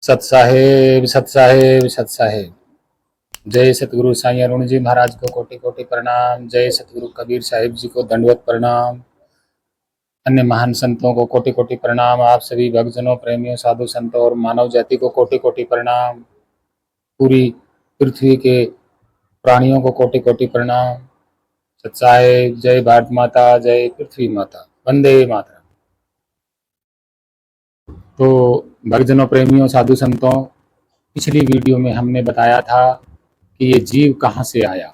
सत साहेब सत साहेब सत साहेब। जय सतगुरु साईं अरुण जी महाराज को कोटि कोटि प्रणाम। जय सतगुरु कबीर साहिब जी को दंडवत प्रणाम। अन्य महान संतों को कोटि कोटि प्रणाम। आप सभी भक्तजनों, प्रेमियों, साधु संतों और मानव जाति को कोटि कोटि प्रणाम। पूरी पृथ्वी के प्राणियों को कोटि कोटि प्रणाम। सत साहेब। जय भारत माता, जय पृथ्वी माता, वंदे मातरम। तो भक्तजनों, प्रेमियों, साधु संतों, पिछली वीडियो में हमने बताया था कि ये जीव कहाँ से आया,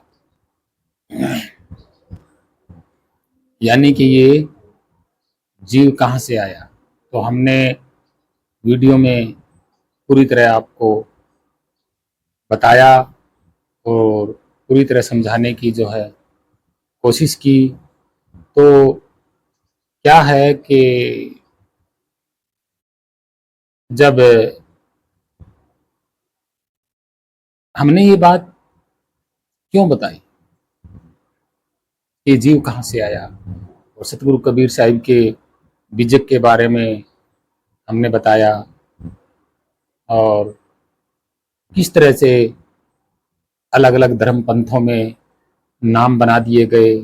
यानी कि ये जीव कहाँ से आया। तो हमने वीडियो में पूरी तरह आपको बताया और पूरी तरह समझाने की जो है कोशिश की। तो क्या है कि जब हमने ये बात क्यों बताई कि जीव कहाँ से आया, और सतगुरु कबीर साहिब के बीजक के बारे में हमने बताया, और किस तरह से अलग अलग धर्म पंथों में नाम बना दिए गए,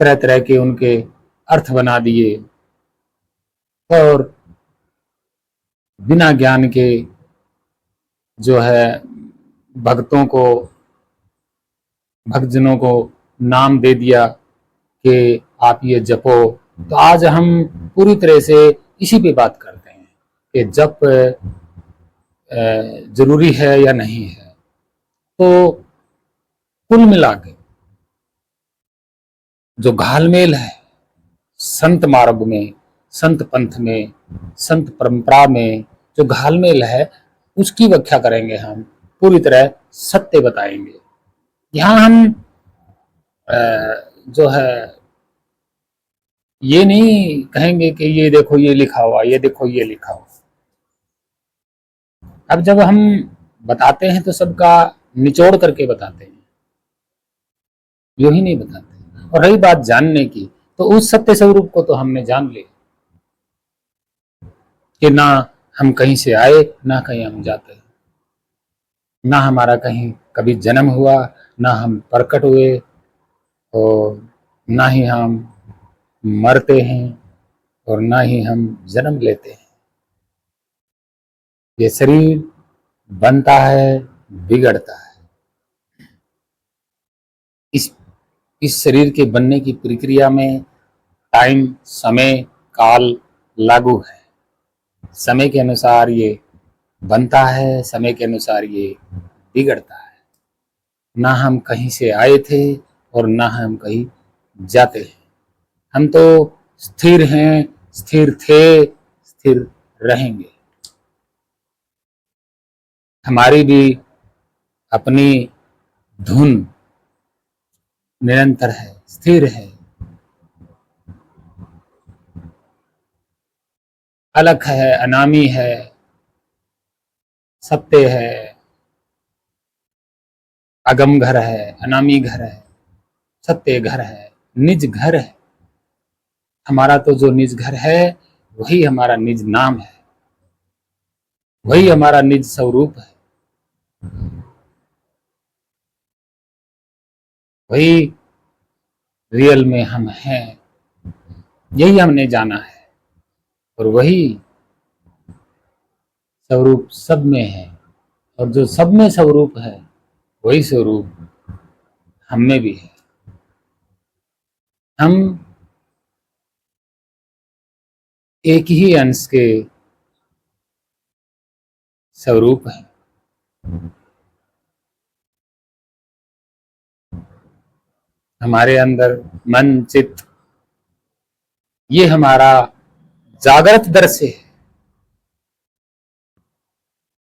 तरह तरह के उनके अर्थ बना दिए, और बिना ज्ञान के जो है भक्तों को, भक्तजनों को नाम दे दिया कि आप ये जपो। तो आज हम पूरी तरह से इसी पे बात करते हैं कि जप जरूरी है या नहीं है। तो कुल मिला के जो घालमेल है संत मार्ग में, संत पंथ में, संत परंपरा में, जो घालमेल है उसकी व्याख्या करेंगे हम, पूरी तरह सत्य बताएंगे। यहाँ हम जो है ये नहीं कहेंगे कि ये देखो ये लिखा हुआ, ये देखो ये लिखा हुआ। अब जब हम बताते हैं तो सबका निचोड़ करके बताते हैं, यूं ही नहीं बताते। और रही बात जानने की, तो उस सत्य स्वरूप को तो हमने जान लिया कि ना हम कहीं से आए, ना कहीं हम जाते हैं, ना हमारा कहीं कभी जन्म हुआ, ना हम प्रकट हुए, और ना ही हम मरते हैं, और ना ही हम जन्म लेते हैं। ये शरीर बनता है, बिगड़ता है। इस इस शरीर के बनने की प्रक्रिया में टाइम, समय, काल लागू है। समय के अनुसार ये बनता है, समय के अनुसार ये बिगड़ता है। ना हम कहीं से आए थे और ना हम कहीं जाते हैं। हम तो स्थिर हैं, स्थिर थे, स्थिर रहेंगे। हमारी भी अपनी धुन निरंतर है, स्थिर है। अलख है, अनामी है, सत्य है, अगम घर है, अनामी घर है, सत्य घर है, निज घर है। हमारा तो जो निज घर है वही हमारा निज नाम है, वही हमारा निज स्वरूप है, वही रियल में हम हैं। यही हमने जाना है, और वही स्वरूप सब में है। और जो सब में स्वरूप है वही स्वरूप हम में भी है। हम एक ही अंश के स्वरूप हैं। हमारे अंदर मन, चित्त, ये हमारा जागृत दृश्य है।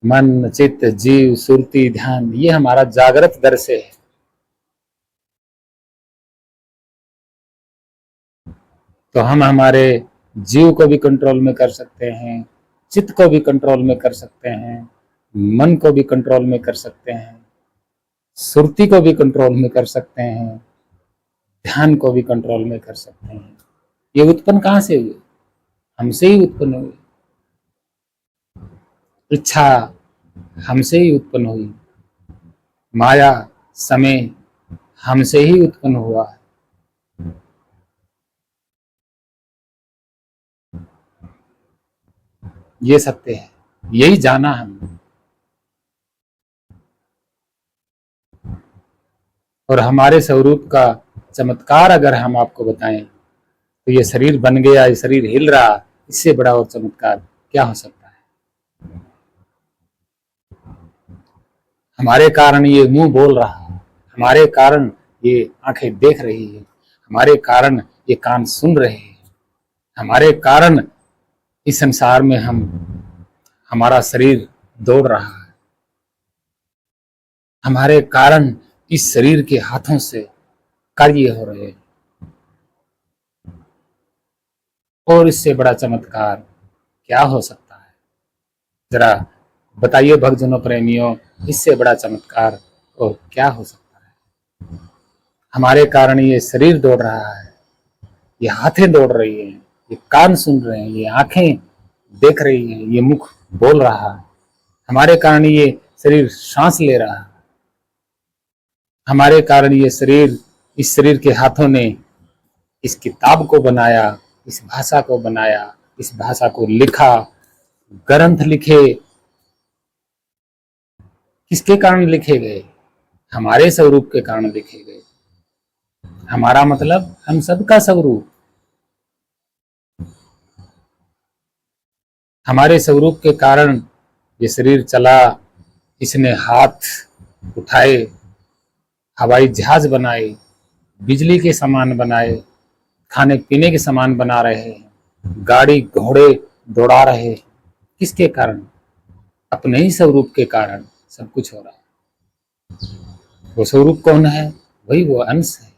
मन, चित्त, जीव, सुरति, ध्यान, ये हमारा जागृत दृश्य है। तो हम हमारे जीव को भी कंट्रोल में कर सकते हैं, चित्त को भी कंट्रोल में कर सकते हैं, मन को भी कंट्रोल में कर सकते हैं, सुरति को भी कंट्रोल में कर सकते हैं, ध्यान को भी कंट्रोल में कर सकते हैं। ये उत्पन्न कहाँ से हुए? हमसे ही उत्पन्न हुए। इच्छा हमसे ही उत्पन्न हुई, माया समय हमसे ही उत्पन्न हुआ है। ये सत्य है, यही जाना हमने। और हमारे स्वरूप का चमत्कार अगर हम आपको बताएं तो ये शरीर बन गया, ये शरीर हिल रहा, इससे बड़ा और चमत्कार क्या हो सकता है। हमारे कारण ये मुंह बोल रहा है, हमारे कारण ये आंखें देख रही है, हमारे कारण ये कान सुन रहे हैं, हमारे कारण इस संसार में हमारा शरीर दौड़ रहा है, हमारे कारण इस शरीर के हाथों से कार्य हो रहे हैं। और इससे बड़ा चमत्कार क्या हो सकता है, जरा बताइए भक्तजनों प्रेमियों, इससे बड़ा चमत्कार और क्या हो सकता है। हमारे कारण ये शरीर दौड़ रहा है, ये हाथें दौड़ रही हैं, ये कान सुन रहे हैं, ये आंखें देख रही हैं, ये मुख बोल रहा है, हमारे कारण ये शरीर सांस ले रहा है, हमारे कारण ये शरीर, इस शरीर के हाथों ने इस किताब को बनाया, इस भाषा को बनाया, इस भाषा को लिखा, ग्रंथ लिखे। किसके कारण लिखे गए? हमारे स्वरूप के कारण लिखे गए। हमारा मतलब हम सबका स्वरूप, हमारे स्वरूप के कारण ये शरीर चला, इसने हाथ उठाए, हवाई जहाज बनाए, बिजली के सामान बनाए, खाने पीने के सामान बना रहे हैं, गाड़ी घोड़े दौड़ा रहे हैं। किसके कारण? अपने ही स्वरूप के कारण सब कुछ हो रहा है। वो स्वरूप कौन है? वही वो अंश है,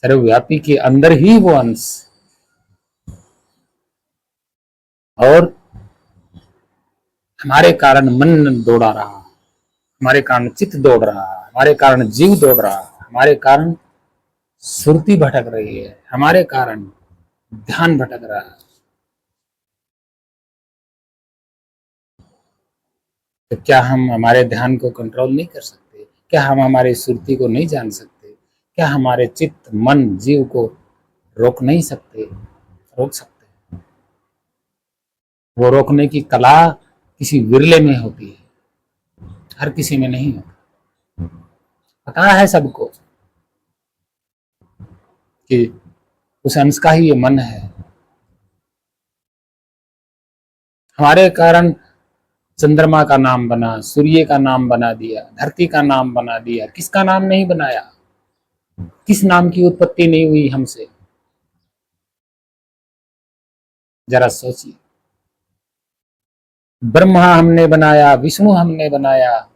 सर्वव्यापी के अंदर ही वो अंश। और हमारे कारण मन दौड़ा रहा, हमारे कारण चित्त दौड़ रहा, हमारे कारण जीव दौड़ रहा, हमारे कारण सुरती भटक रही है, हमारे कारण ध्यान भटक रहा है। तो क्या हम हमारे ध्यान को कंट्रोल नहीं कर सकते? क्या हम हमारी सुरती को नहीं जान सकते? क्या हमारे चित्त मन जीव को रोक नहीं सकते? रोक सकते। वो रोकने की कला किसी विरले में होती है, हर किसी में नहीं होती। पता है सबको कि उस अंश का ही ये मन है। हमारे कारण चंद्रमा का नाम बना, सूर्य का नाम बना दिया, धरती का नाम बना दिया। किसका नाम नहीं बनाया? किस नाम की उत्पत्ति नहीं हुई हमसे? जरा सोचिए। ब्रह्मा हमने बनाया, विष्णु हमने बनाया,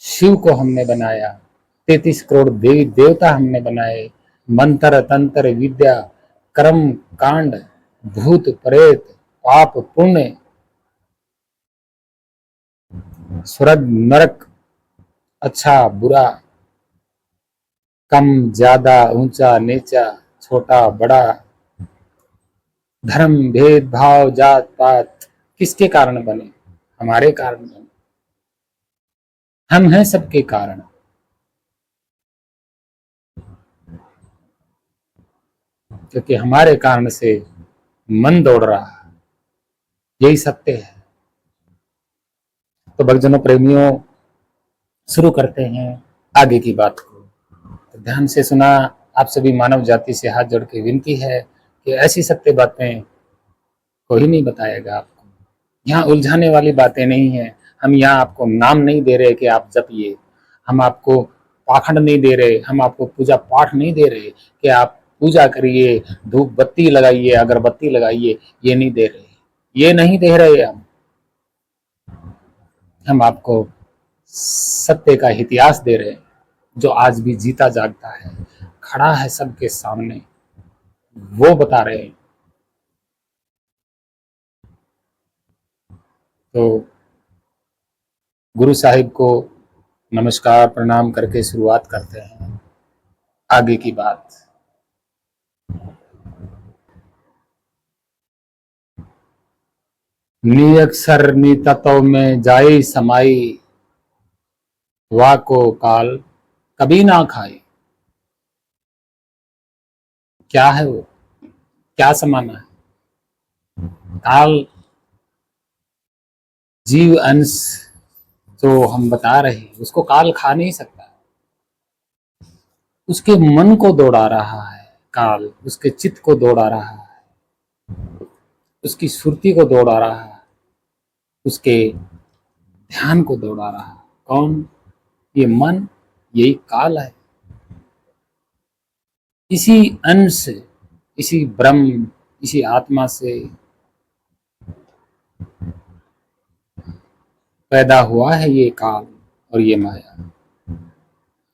शिव को हमने बनाया, 33 करोड़ देवी देवता हमने बनाए, मंत्र तंत्र विद्या कर्म कांड, भूत प्रेत, पाप पुण्य, स्वर्ग नरक, अच्छा बुरा, कम ज्यादा, ऊंचा नीचा, छोटा बड़ा, धर्म भेदभाव जात पात, किसके कारण बने? हमारे कारण बने। हम हैं सबके कारण। क्योंकि हमारे कारण से मन दौड़ रहा है, यही सत्य है। तो भक्तजनों प्रेमियों, शुरू करते हैं आगे की बात को। तो ध्यान से सुना। आप सभी मानव जाति से हाथ जोड़ के विनती है कि ऐसी सत्य बातें कोई नहीं बताएगा आपको। यहाँ उलझाने वाली बातें नहीं है। हम यहाँ आपको नाम नहीं दे रहे कि आप जपिए, हम आपको पाखंड नहीं दे रहे, हम आपको पूजा पाठ नहीं दे रहे कि आप पूजा करिए, धूप बत्ती लगाइए, अगरबत्ती लगाइए, ये नहीं दे रहे, ये नहीं दे रहे। हम आपको सत्य का इतिहास दे रहे हैं, जो आज भी जीता जागता है, खड़ा है सबके सामने, वो बता रहे हैं। तो गुरु साहिब को नमस्कार प्रणाम करके शुरुआत करते हैं आगे की बात। निअक्षर नितत्व में जाई समाई, वाको काल कभी ना खाए। क्या है वो, क्या समाना है? काल जीव अंश जो हम बता रहे हैं उसको काल खा नहीं सकता। उसके मन को दौड़ा रहा है काल, उसके चित्त को दौड़ा रहा है, उसकी सुरती को दौड़ा रहा है, उसके ध्यान को दौड़ा रहा है। कौन? ये मन, यही काल है। इसी अंश से, इसी ब्रह्म, इसी आत्मा से पैदा हुआ है ये काल और ये माया,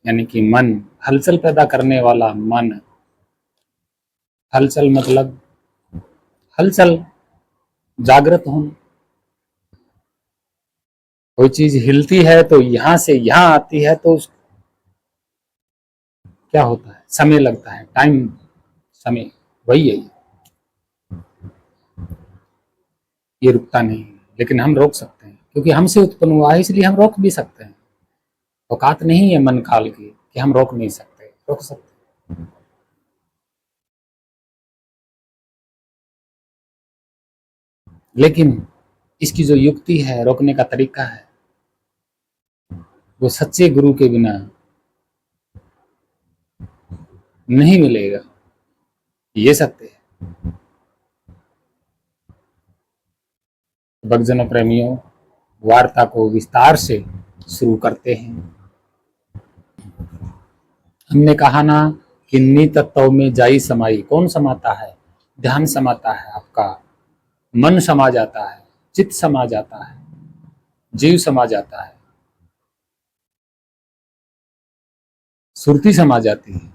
यानी कि मन, हलचल पैदा करने वाला मन। हलचल मतलब हलचल, जागृत होना। कोई चीज हिलती है तो यहां से यहां आती है तो क्या होता है? समय लगता है, टाइम, समय, वही है ये रुकता नहीं। लेकिन हम रोक सकते हैं क्योंकि हमसे उत्पन्न हुआ है, इसलिए हम रोक भी सकते हैं। औकात नहीं है मन काल की कि हम रोक नहीं सकते, रोक सकते। लेकिन इसकी जो युक्ति है, रोकने का तरीका है, वो सच्चे गुरु के बिना नहीं मिलेगा। ये सत्य है। भक्तजनों, प्रेमियों, वार्ता को विस्तार से शुरू करते हैं। हमने कहा ना कि नितत्व में जाई समाई। कौन समाता है? ध्यान समाता है, आपका मन समा जाता है, चित्त समा जाता है, जीव समा जाता है, सुरती समा जाती है।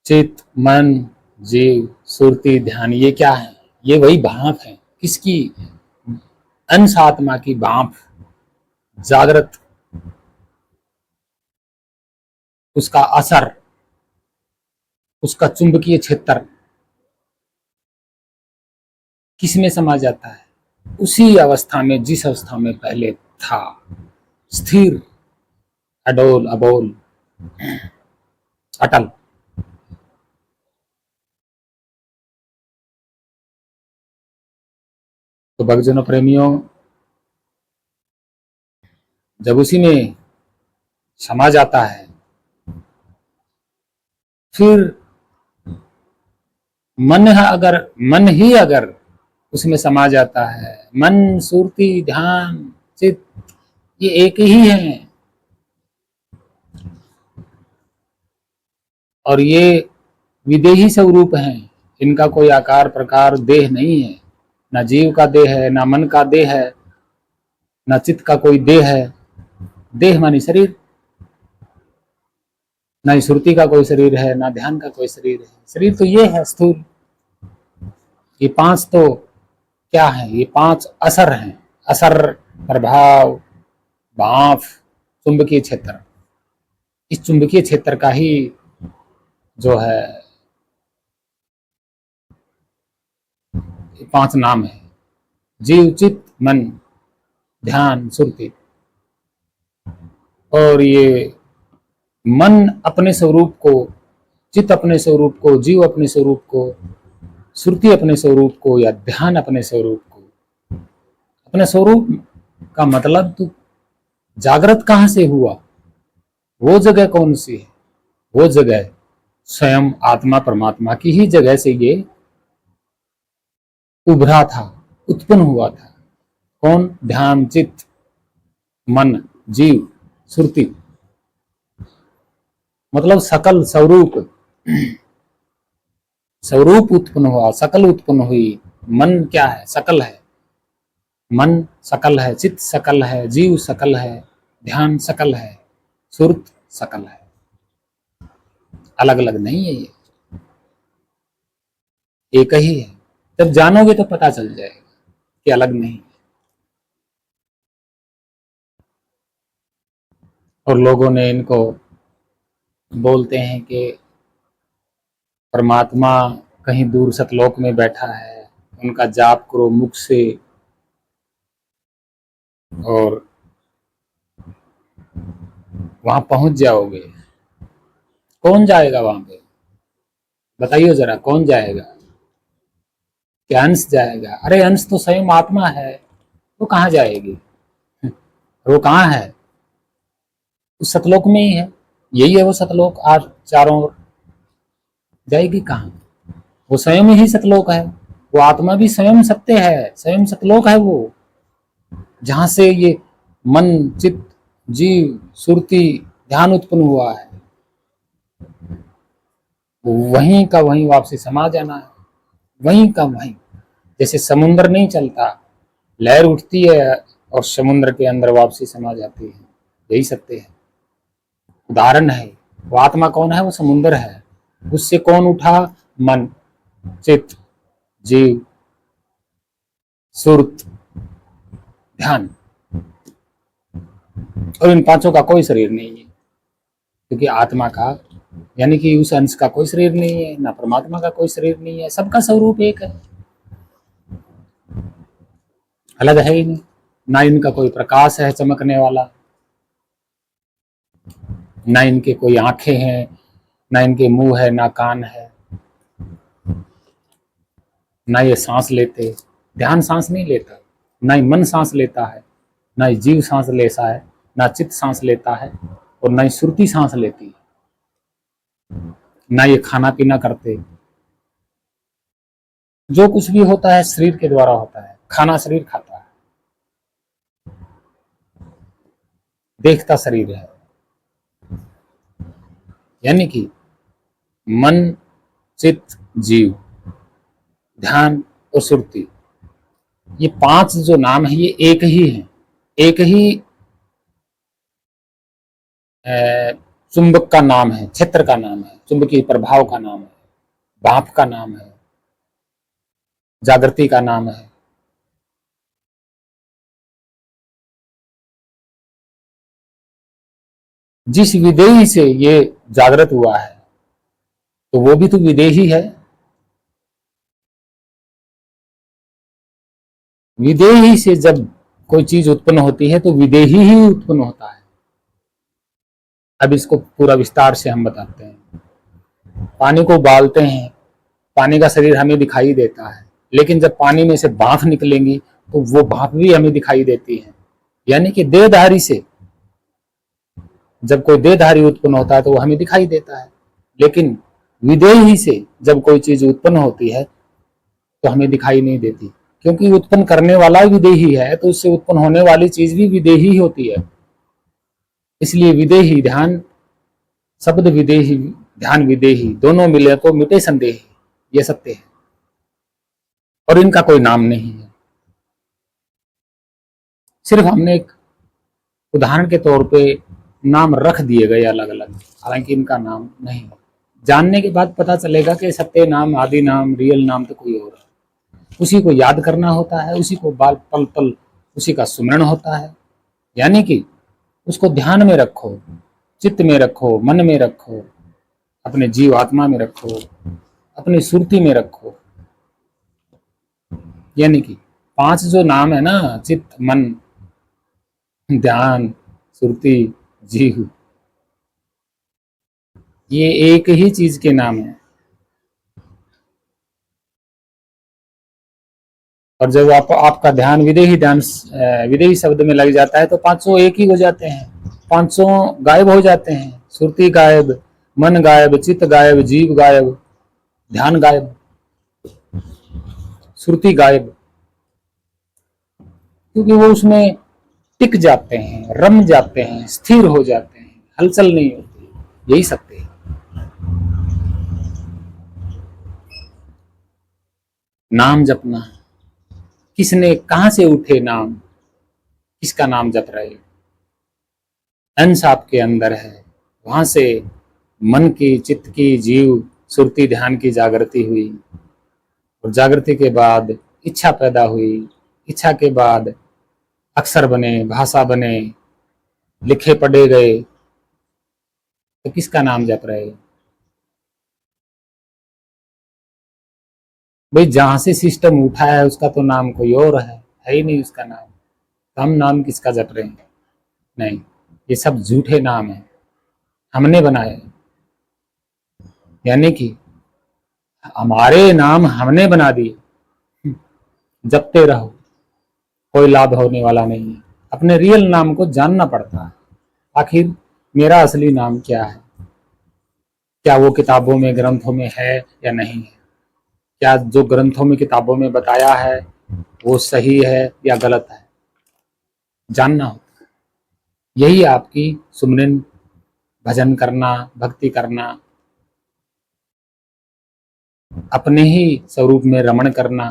चित्त, मन, जीव, सुरती, ध्यान, ये क्या है? ये वही भाप है। किसकी? अंश आत्मा की भाप, जागृत, उसका असर, उसका चुंबकीय क्षेत्र किसमें समा जाता है? उसी अवस्था में जिस अवस्था में पहले था, स्थिर, अडोल, अबोल, अटल। तो भक्तजनों, प्रेमियों, जब उसी में समा जाता है, फिर मन ही अगर उसमें समा जाता है, मन, सुरती, ध्यान, चित्त, ये एक ही है। और ये विदेही स्वरूप हैं। इनका कोई आकार प्रकार देह नहीं है। ना जीव का देह है, ना मन का देह है, ना चित्त का कोई देह है। देह मानी शरीर। ना ही सुरती का कोई शरीर है, ना ध्यान का कोई शरीर है। शरीर तो ये है स्थूल। ये पांच तो क्या है? ये पांच असर हैं। असर, प्रभाव, भाप, चुंबकीय क्षेत्र। इस चुंबकीय क्षेत्र का ही जो है पांच नाम है: जीव, चित्त, मन, ध्यान, सुरती। और ये मन अपने स्वरूप को, चित्त अपने स्वरूप को, जीव अपने स्वरूप को, सुरती अपने स्वरूप को, या ध्यान अपने स्वरूप को, अपने स्वरूप का मतलब तो जागृत कहां से हुआ? वो जगह कौन सी है? वो जगह स्वयं आत्मा परमात्मा की ही जगह से ये उभरा था, उत्पन्न हुआ था। कौन? ध्यान, चित्त, मन, जीव, सुरती, मतलब सकल स्वरूप। स्वरूप उत्पन्न हुआ, सकल उत्पन्न हुई। मन क्या है? सकल है। मन सकल है, चित्त सकल है, जीव सकल है, ध्यान सकल है, सुरत सकल है। अलग अलग नहीं है, ये एक ही है। जब जानोगे तो पता चल जाएगा कि अलग नहीं। और लोगों ने इनको बोलते हैं कि परमात्मा कहीं दूर सतलोक में बैठा है, उनका जाप करो मुख से, और वहां पहुंच जाओगे। कौन जाएगा वहां पे, बताइए जरा, कौन जाएगा? क्या अंश जाएगा? अरे अंश तो स्वयं आत्मा है, वो कहाँ जाएगी? वो कहाँ है? उस सतलोक में ही है। यही है वो सतलोक। आज चारों ओर जाएगी कहाँ? वो स्वयं ही सतलोक है। वो आत्मा भी स्वयं सत्य है, स्वयं सतलोक है वो, जहां से ये मन, चित्त, जीव, सुरति, ध्यान उत्पन्न हुआ है। वो वहीं का वहीं वापसी समा जाना है, वहीं का वहीं। जैसे समुद्र नहीं चलता, लहर उठती है और समुद्र के अंदर वापसी समा जाती है, यही सत्य है। उदाहरण है। वो आत्मा कौन है? वो समुद्र है। उससे कौन उठा? मन, चित्त, जीव, सुरत, ध्यान। और इन पांचों का कोई शरीर नहीं है, क्योंकि आत्मा का यानी कि उस अंश का कोई शरीर नहीं है, ना परमात्मा का कोई शरीर नहीं है। सबका स्वरूप एक है, अलग है ही नहीं। ना इनका कोई प्रकाश है चमकने वाला, ना इनके कोई आंखें हैं, ना इनके मुंह है, ना कान है, ना ये सांस लेते। ध्यान सांस नहीं लेता, ना ही मन सांस लेता है, ना ही जीव सांस लेता है, ना चित्त सांस लेता है, और ना ही सुरती सांस लेती है। ना ये खाना पीना करते। जो कुछ भी होता है शरीर के द्वारा होता है। खाना शरीर खाता है, देखता शरीर है। यानी कि मन, चित्त, जीव, ध्यान और सुरती, ये पांच जो नाम है ये एक ही है। एक ही चुंबक का नाम है, क्षेत्र का नाम है, चुंबकीय प्रभाव का नाम है, भाप का नाम है, जागृति का नाम है। जिस विदेही से ये जागृत हुआ है, तो वो भी तो विदेही है। विदेही से जब कोई चीज उत्पन्न होती है तो विदेही ही उत्पन्न होता है। अब इसको पूरा विस्तार से हम बताते हैं। पानी को उबालते हैं, पानी का शरीर हमें दिखाई देता है, लेकिन जब पानी में से भाप निकलेंगी तो वो भाप भी हमें दिखाई देती है। यानी कि देहधारी से जब कोई देहधारी उत्पन्न होता है तो वो हमें दिखाई देता है, लेकिन विदेही से जब कोई चीज उत्पन्न होती है तो हमें दिखाई नहीं देती, क्योंकि उत्पन्न करने वाला विदेही है, तो उससे उत्पन्न होने वाली चीज भी विदेही होती है। इसलिए विदेही ध्यान, शब्द विदेही, ध्यान विदेही, दोनों मिले तो मिटे संदेह। ये सत्य है, और इनका कोई नाम नहीं है। सिर्फ हमने एक उदाहरण के तौर पे नाम रख दिए गए अलग अलग, हालांकि इनका नाम नहीं। जानने के बाद पता चलेगा कि सत्य नाम, आदि नाम, रियल नाम तो कोई और है। उसी को याद करना होता है, उसी को बाल पल पल उसी का सुमरण होता है। यानी कि उसको ध्यान में रखो, चित्त में रखो, मन में रखो, अपने जीव आत्मा में रखो, अपनी सुरति में रखो। यानी कि पांच जो नाम है ना, चित्त, मन, ध्यान, सुरति, जीव, ये एक ही चीज के नाम है। और जब आपका ध्यान विदेही ध्यान, विदेही शब्द में लग जाता है तो पांचों एक ही हो जाते हैं, पांचों गायब हो जाते हैं। सुरति गायब, मन गायब, चित्त गायब, जीव गायब, ध्यान गायब, सुरति गायब, क्योंकि वो उसमें टिक जाते हैं, रम जाते हैं, स्थिर हो जाते हैं, हलचल नहीं होती। यही सत्य है। नाम जपना, किसने कहां से उठे नाम, किसका नाम जप रहे? अंश आपके अंदर है, वहां से मन की, चित्त की, जीव, सुरति, ध्यान की जागृति हुई, और जागृति के बाद इच्छा पैदा हुई, इच्छा के बाद अक्षर बने, भाषा बने, लिखे पढ़े गए, तो किसका नाम जप रहे? भाई जहां से सिस्टम उठा है उसका तो नाम कोई और है ही नहीं उसका नाम। तो हम नाम किसका जप रहे हैं? नहीं, ये सब झूठे नाम है, हमने बनाए। यानी कि हमारे नाम हमने बना दिए, जपते रहो, कोई लाभ होने वाला नहीं है। अपने रियल नाम को जानना पड़ता है। आखिर मेरा असली नाम क्या है? क्या वो किताबों में, ग्रंथों में है या नहीं है? क्या जो ग्रंथों में, किताबों में बताया है वो सही है या गलत है? जानना होता है। यही आपकी सुमरन, भजन करना, भक्ति करना, अपने ही स्वरूप में रमण करना,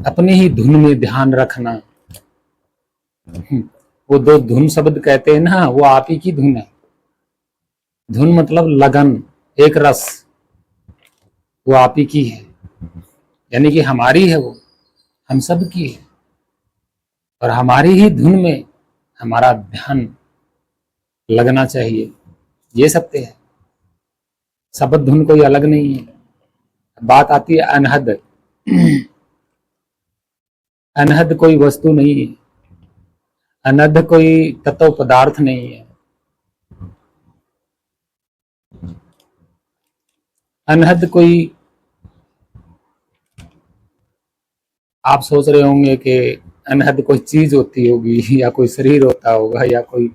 अपने ही धुन में ध्यान रखना। वो दो धुन शब्द कहते हैं ना, वो आप ही की धुन है। धुन मतलब लगन, एक रस, वो आप ही की है। यानी कि हमारी है, वो हम सब की है। और हमारी ही धुन में हमारा ध्यान लगना चाहिए, ये सत्य है। शब्द धुन कोई अलग नहीं है। बात आती है अनहद। अनहद कोई वस्तु नहीं है, अनहद कोई तत्व पदार्थ नहीं है। अनहद कोई, आप सोच रहे होंगे कि अनहद कोई चीज होती होगी या कोई शरीर होता होगा या कोई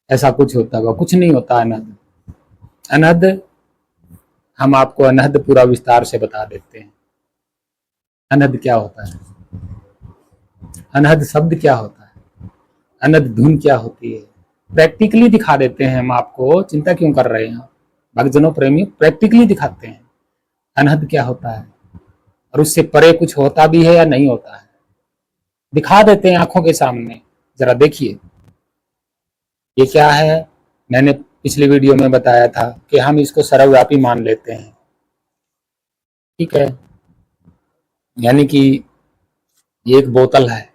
ऐसा कुछ होता होगा। कुछ नहीं होता अनहद। अनहद, हम आपको अनहद पूरा विस्तार से बता देते हैं। अनहद क्या होता है, अनहद शब्द क्या होता है, अनहद धुन क्या होती है, प्रैक्टिकली दिखा देते हैं हम आपको। चिंता क्यों कर रहे हैं? भक्तजनों, प्रेमी, प्रैक्टिकली दिखाते हैं अनहद क्या होता है, और उससे परे कुछ होता भी है या नहीं होता है, दिखा देते हैं आंखों के सामने। जरा देखिए ये क्या है। मैंने पिछली वीडियो में बताया था कि हम इसको सर्वव्यापी मान लेते हैं, ठीक है। यानी कि ये एक बोतल है,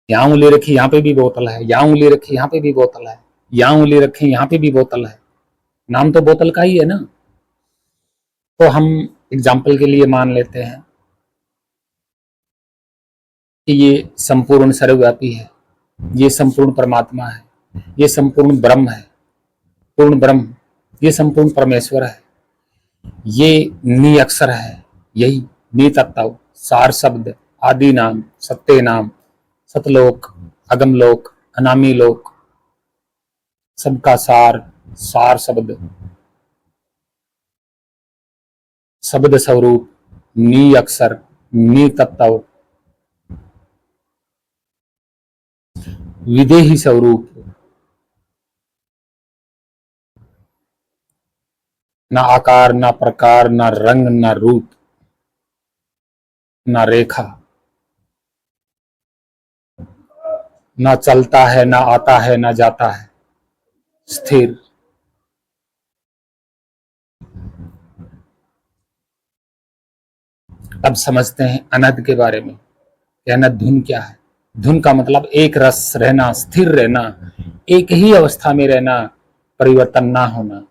यहाँ उंगली रखी यहाँ पे भी बोतल है, यहाँ उंगली रखी यहाँ पे भी बोतल है, यहाँ उंगली रखी यहाँ पे भी बोतल है। नाम तो बोतल का ही है ना। तो हम एग्जाम्पल के लिए मान लेते हैं कि ये संपूर्ण सर्वव्यापी है, ये संपूर्ण परमात्मा है, ये संपूर्ण ब्रह्म है, पूर्ण ब्रह्म, ये संपूर्ण परमेश्वर है, ये नी अक्षर है, यही नी तत्व, सार शब्द, आदि नाम, सत्य नाम, सतलोक, अगमलोक, अनामी लोक, सबका सार, सार शब्द, शब्द स्वरूप, नी अक्षर, नी तत्व, विदेही स्वरूप, ना आकार, ना प्रकार, ना रंग, ना रूप, ना रेखा, ना चलता है, ना आता है, ना जाता है, स्थिर। अब समझते हैं अनहद के बारे में कि अनहद धुन क्या है। धुन का मतलब एक रस रहना, स्थिर रहना, एक ही अवस्था में रहना, परिवर्तन ना होना।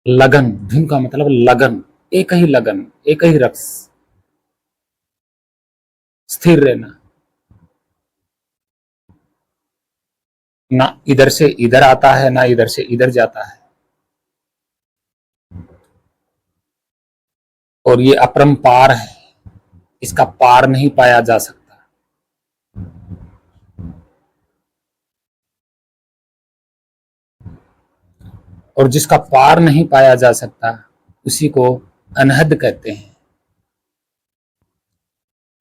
लगन, धुन का मतलब लगन, एक ही लगन, एक ही रस, स्थिर रहना, ना इधर से इधर आता है, ना इधर से इधर जाता है। और ये अपरंपार है, इसका पार नहीं पाया जा सकता। और जिसका पार नहीं पाया जा सकता उसी को अनहद कहते हैं।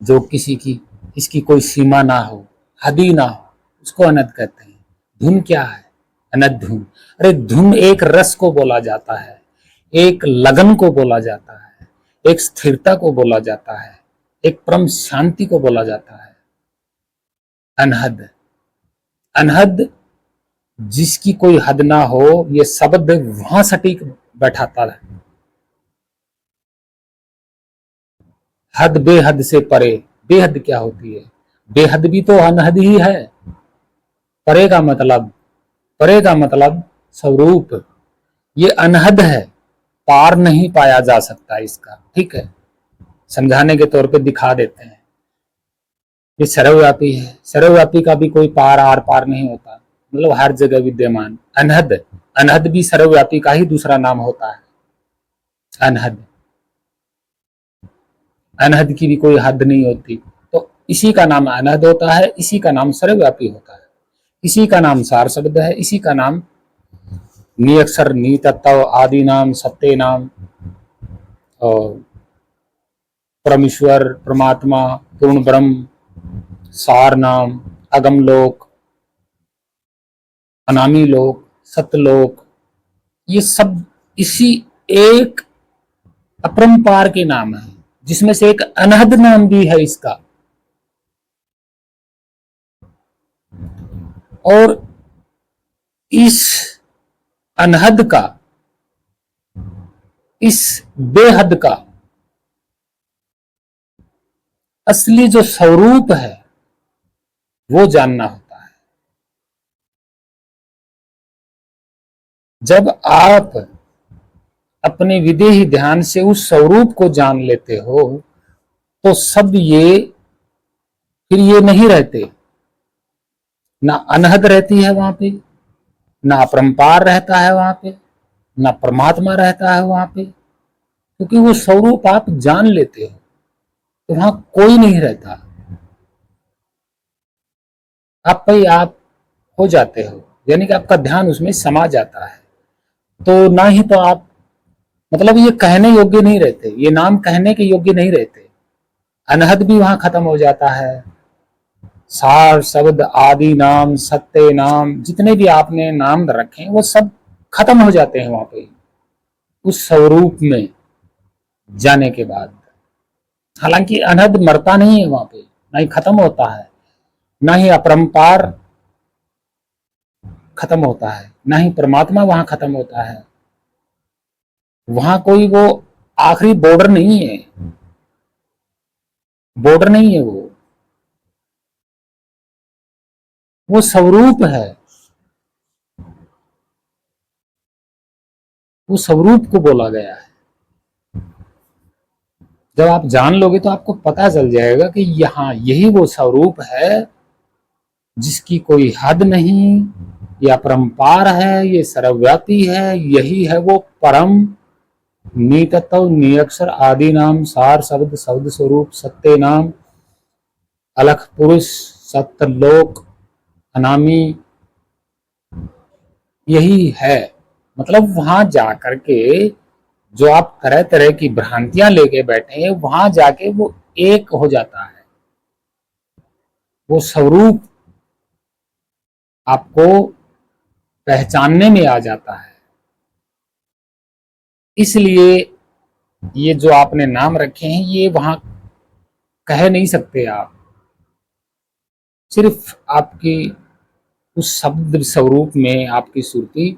जो किसी की, इसकी कोई सीमा ना हो, हद ही ना हो, उसको अनहद कहते हैं। धुन क्या है? अनहद धुन, अरे धुन एक रस को बोला जाता है, एक लगन को बोला जाता है, एक स्थिरता को बोला जाता है, एक परम शांति को बोला जाता है। अनहद, अनहद जिसकी कोई हद ना हो, ये शब्द वहां सटीक बैठाता है। हद बेहद से परे, बेहद क्या होती है? बेहद भी तो अनहद ही है। परे का मतलब, परे का मतलब स्वरूप, ये अनहद है। पार नहीं पाया जा सकता इसका, ठीक है। समझाने के तौर पे दिखा देते हैं। ये सर्वव्यापी है, सर्वव्यापी का भी कोई पार आर पार नहीं होता, मतलब हर जगह विद्यमान। अनहद, अनहद भी सर्वव्यापी का ही दूसरा नाम होता है। अनहद, अनहद की भी कोई हद नहीं होती, तो इसी का नाम अनहद होता है, इसी का नाम सर्वव्यापी होता है, इसी का नाम सार शब्द है, इसी का नाम निअक्षर नितत्व आदि नाम सत्य नाम और परमेश्वर परमात्मा पूर्ण ब्रह्म सार नाम अगम लोक अनामी लोक सतलोक, ये सब इसी एक अपरंपार के नाम है, जिसमें से एक अनहद नाम भी है इसका। और इस अनहद का, इस बेहद का असली जो स्वरूप है वो जानना होता है। जब आप अपने विदेही ध्यान से उस स्वरूप को जान लेते हो तो सब ये फिर ये नहीं रहते, ना अनहद रहती है वहां पे, ना अपरंपार रहता है वहां पे, ना परमात्मा रहता है वहां पे, क्योंकि वो स्वरूप आप जान लेते हो तो वहां कोई नहीं रहता, आप पे आप हो जाते हो, यानी कि आपका ध्यान उसमें समा जाता है। तो ना ही तो आप, मतलब ये कहने योग्य नहीं रहते, ये नाम कहने के योग्य नहीं रहते। अनहद भी वहां खत्म हो जाता है, सार शब्द आदि नाम सत्य नाम जितने भी आपने नाम रखे वो सब खत्म हो जाते हैं वहां पे उस स्वरूप में जाने के बाद। हालांकि अनहद मरता नहीं है वहां पे, ना ही खत्म होता है, ना ही अपरंपार खत्म होता है, ना ही परमात्मा वहां खत्म होता है। वहां कोई वो आखिरी बॉर्डर नहीं है, बॉर्डर नहीं है, वो स्वरूप है, वो स्वरूप को बोला गया है। जब आप जान लोगे तो आपको पता चल जाएगा कि यहाँ यही वो स्वरूप है जिसकी कोई हद नहीं, ये अपरंपार है, ये सर्वव्यापी है, यही है वो परम नितत्व निअक्षर आदि नाम सार शब्द शब्द स्वरूप सत्य नाम अलख पुरुष सत्य लोक अनामी, यही है। मतलब वहां जाकर के जो आप तरह तरह की भ्रांतियां लेके बैठे हैं वहां जाके वो एक हो जाता है, वो स्वरूप आपको पहचानने में आ जाता है। इसलिए ये जो आपने नाम रखे हैं ये वहां कह नहीं सकते आप, सिर्फ आपकी उस शब्द स्वरूप में आपकी सुरती,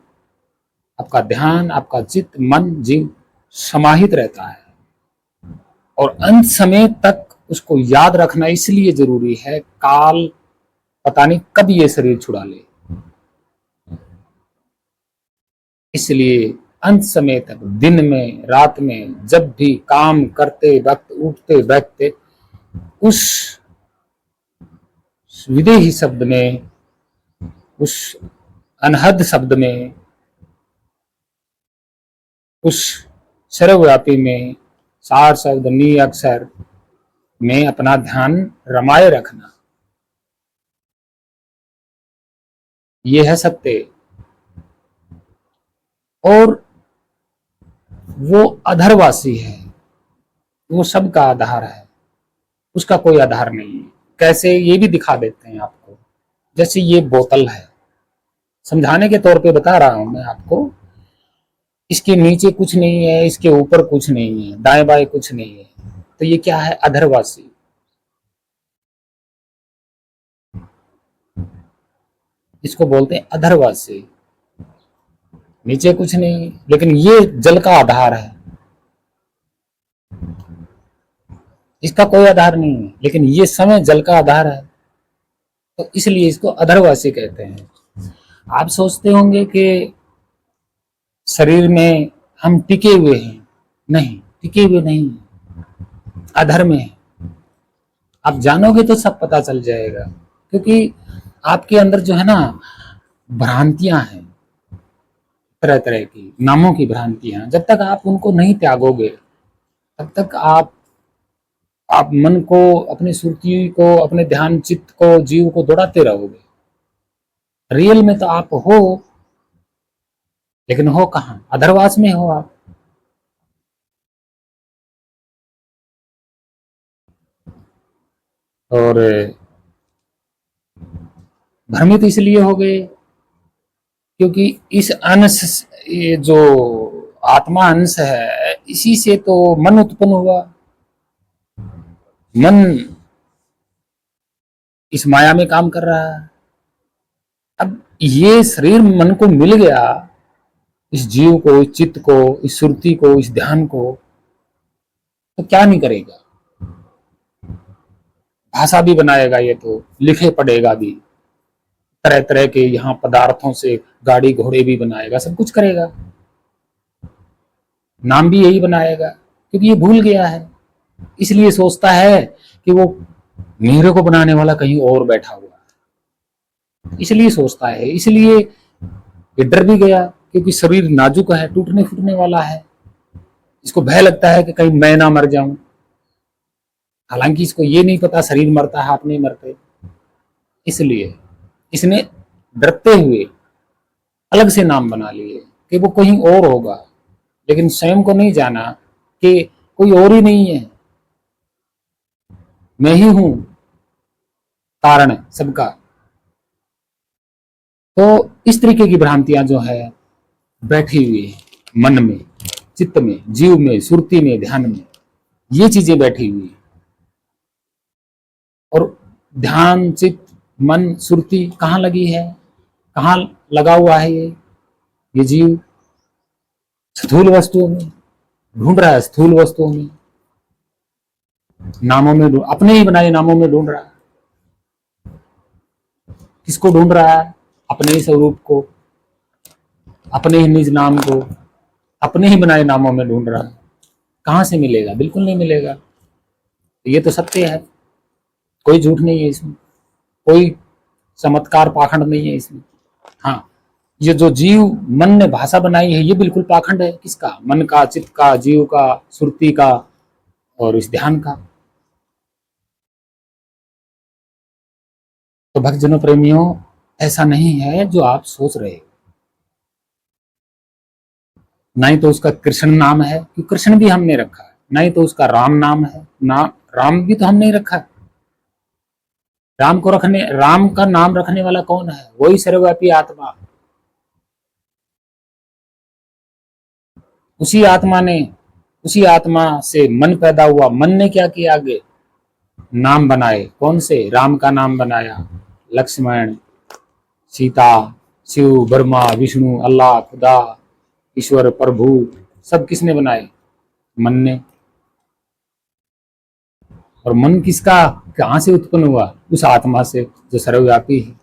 आपका ध्यान, आपका चित्त मन जीव समाहित रहता है। और अंत समय तक उसको याद रखना इसलिए जरूरी है, काल पता नहीं कब ये शरीर छुड़ा ले, इसलिए अंत समय तक दिन में रात में जब भी काम करते वक्त उठते बैठते उस विदेही शब्द में, उस अनहद शब्द में, उस सर्वव्यापी में, सार शब्द नी अक्षर में अपना ध्यान रमाए रखना, ये है सत्य। और वो अधरवासी है, वो सबका आधार है, उसका कोई आधार नहीं है। कैसे, ये भी दिखा देते हैं आपको। जैसे ये बोतल है, समझाने के तौर पे बता रहा हूं मैं आपको, इसके नीचे कुछ नहीं है, इसके ऊपर कुछ नहीं है, दाएं बाएं कुछ नहीं है, तो ये क्या है? अधरवासी। इसको बोलते हैं अधरवासी। नीचे कुछ नहीं लेकिन ये जल का आधार है, इसका कोई आधार नहीं है लेकिन ये समय जल का आधार है, तो इसलिए इसको अधरवासी कहते हैं। आप सोचते होंगे कि शरीर में हम टिके हुए हैं, नहीं, टिके हुए नहीं, अधर्म है। आप जानोगे तो सब पता चल जाएगा, क्योंकि आपके अंदर जो है ना भ्रांतियां हैं, तरह तरह की नामों की भ्रांतियां, जब तक आप उनको नहीं त्यागोगे तब तक आप मन को, अपनी सुरती को, अपने ध्यान चित्त को, जीव को दौड़ाते रहोगे। रियल में तो आप हो, लेकिन हो कहाँ? अधरवास में हो आप। और भ्रमित इसलिए हो गए क्योंकि इस अंश, ये जो आत्मा अंश है, इसी से तो मन उत्पन्न हुआ। मन इस माया में काम कर रहा है। अब ये शरीर मन को मिल गया, इस जीव को, इस चित्त को, इस सुरती को, इस ध्यान को, तो क्या नहीं करेगा? भाषा भी बनाएगा, ये तो लिखे पढ़ेगा भी, तरह तरह के यहाँ पदार्थों से गाड़ी घोड़े भी बनाएगा, सब कुछ करेगा, नाम भी यही बनाएगा, क्योंकि ये भूल गया है। इसलिए सोचता है कि वो मेरे को बनाने वाला कहीं और बैठा हुआ है, इसलिए सोचता है। इसलिए ये डर भी गया, क्योंकि शरीर नाजुक है, टूटने फूटने वाला है। इसको भय लगता है कि कहीं मैं ना मर जाऊं। हालांकि इसको ये नहीं पता शरीर मरता है, आप नहीं मरते। इसलिए इसने डरते हुए अलग से नाम बना लिए कि वो कहीं और होगा, लेकिन स्वयं को नहीं जाना कि कोई और ही नहीं है, मैं ही हूं कारण सबका। तो इस तरीके की भ्रांतियां जो है बैठी हुई है मन में, चित्त में, जीव में, सुरती में, ध्यान में, ये चीजें बैठी हुई। और ध्यान, चित्त, मन, सुरती कहाँ लगी है? कहाँ लगा हुआ है ये जीव? स्थूल वस्तुओं में ढूंढ रहा है, स्थूल वस्तुओं में, नामों में, अपने ही बनाए नामों में ढूंढ रहा है। किसको ढूंढ रहा है? अपने ही स्वरूप को, अपने ही निज नाम को, अपने ही बनाए नामों में ढूंढ रहा है। कहां से मिलेगा? बिल्कुल नहीं मिलेगा। ये तो सत्य है, कोई झूठ नहीं है इसमें, कोई चमत्कार पाखंड नहीं है इसमें। हाँ, ये जो जीव मन ने भाषा बनाई है, ये बिल्कुल पाखंड है। किसका? मन का, चित्त का, जीव का, सुरती का और इस ध्यान का। तो भक्तजनों, प्रेमियों, ऐसा नहीं है जो आप सोच रहे हो। ना ही तो उसका कृष्ण नाम है, कि कृष्ण भी हमने रखा है, ना ही तो उसका राम नाम है, ना राम भी तो हमने रखा है। राम का नाम रखने वाला कौन है? वही सर्वव्यापी आत्मा। उसी आत्मा ने, उसी आत्मा से मन पैदा हुआ। मन ने क्या किया? आगे नाम बनाए। कौन से? राम का नाम बनाया, लक्ष्मण, सीता, शिव, ब्रह्मा, विष्णु, अल्लाह, खुदा, ईश्वर, प्रभु, सब किसने बनाए? मन ने। और मन किसका, कहां से उत्पन्न हुआ? उस आत्मा से जो सर्वव्यापी है।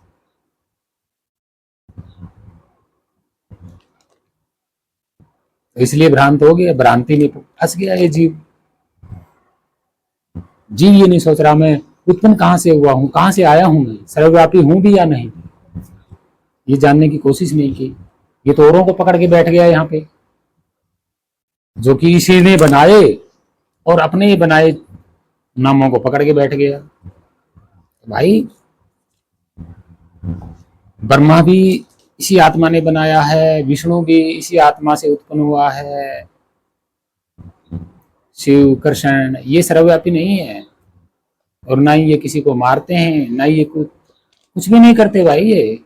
तो इसलिए भ्रांत हो गया, भ्रांति में फंस गया ये जीव। जीव ये नहीं सोच रहा मैं उत्पन्न कहां से हुआ हूं, कहां से आया हूं, मैं सर्वव्यापी हूं भी या नहीं, ये जानने की कोशिश नहीं की। ये तो औरों को पकड़ के बैठ गया यहाँ पे, जो कि इसी ने बनाए और अपने ही बनाए नामों को पकड़ के बैठ गया। भाई, ब्रह्मा भी इसी आत्मा ने बनाया है, विष्णु भी इसी आत्मा से उत्पन्न हुआ है, शिव, कृष्ण, ये सर्वव्यापी नहीं है। और ना ही ये किसी को मारते हैं, ना ही ये कुछ भी नहीं करते भाई। ये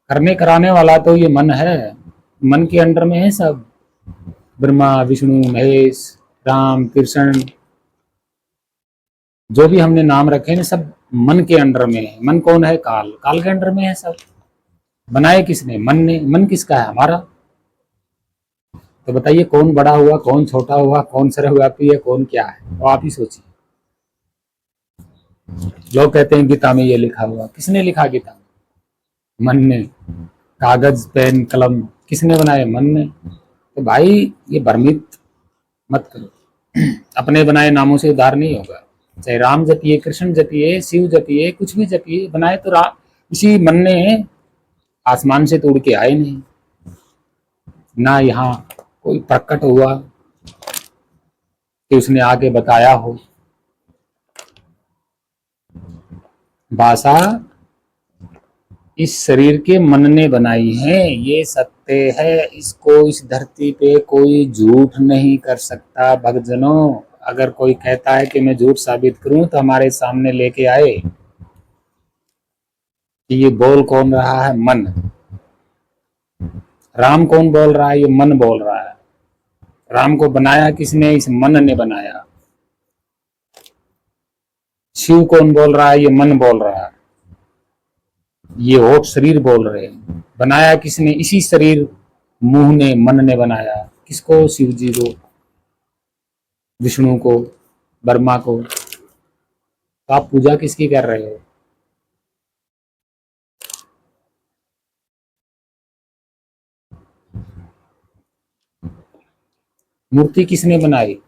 करने कराने वाला तो ये मन है, मन के अंडर में है सब। ब्रह्मा, विष्णु, महेश, राम, कृष्ण, जो भी हमने नाम रखे हैं सब मन के अंडर में है। मन कौन है? काल, काल के अंडर में है सब। बनाए किसने? मन ने। मन किसका है? हमारा। तो बताइए कौन बड़ा हुआ, कौन छोटा हुआ, कौन सर्वव्यापी है, कौन क्या है? तो आप ही सोचिए। लोग कहते हैं गीता में ये लिखा हुआ, किसने लिखा गीता में? मन ने। कागज, पेन, कलम किसने बनाए? मन ने। तो भाई ये भ्रमित मत करो, अपने बनाए नामों से उद्धार नहीं होगा। चाहे राम जपिए, कृष्ण जपिए, शिव जपिए, कुछ भी जपिए, बनाए तो इसी मन ने आसमान से तोड़ के आए नहीं, ना यहाँ कोई प्रकट हुआ कि उसने आके बताया हो। भाषा इस शरीर के मन ने बनाई है, ये सत्य है, इसको इस धरती पे कोई झूठ नहीं कर सकता। भक्तजनों, अगर कोई कहता है कि मैं झूठ साबित करूं तो हमारे सामने लेके आए कि ये बोल कौन रहा है, मन। राम कौन बोल रहा है, ये मन बोल रहा है। राम को बनाया किसने, इस मन ने बनाया। शिव कौन बोल रहा है, ये मन बोल रहा है, ये होठ शरीर बोल रहे हैं। बनाया किसने, इसी शरीर मुंह ने, मन ने बनाया। किसको, शिव जी को, विष्णु को, ब्रह्मा को। तो आप पूजा किसकी कर रहे हो? मूर्ति किसने बनाई?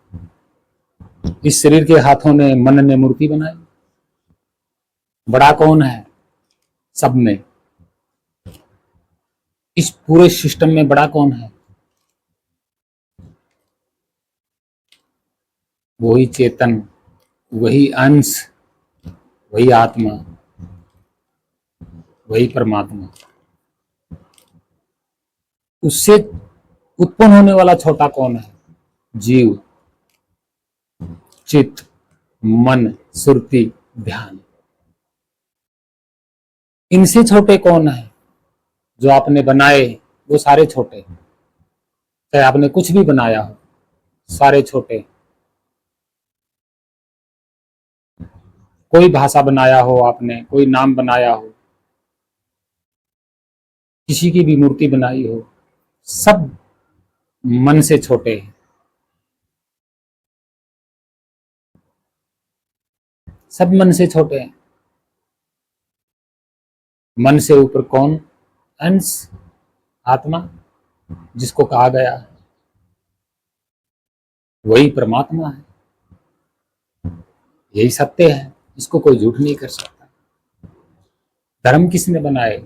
इस शरीर के हाथों ने, मन ने मूर्ति बनाई। बड़ा कौन है सब में? इस पूरे सिस्टम में बड़ा कौन है? वही चेतन, वही अंश, वही आत्मा, वही परमात्मा। उससे उत्पन्न होने वाला छोटा कौन है? जीव, चित्त, मन, सुरति, ध्यान। इनसे छोटे कौन है? जो आपने बनाए वो सारे छोटे, चाहे आपने कुछ भी बनाया हो, सारे छोटे। कोई भाषा बनाया हो आपने, कोई नाम बनाया हो, किसी की भी मूर्ति बनाई हो, सब मन से छोटे हैं, सब मन से छोटे हैं। मन से ऊपर कौन? अंश, आत्मा, जिसको कहा गया है वही परमात्मा है। यही सत्य है, इसको कोई झूठ नहीं कर सकता। धर्म किसने बनाए?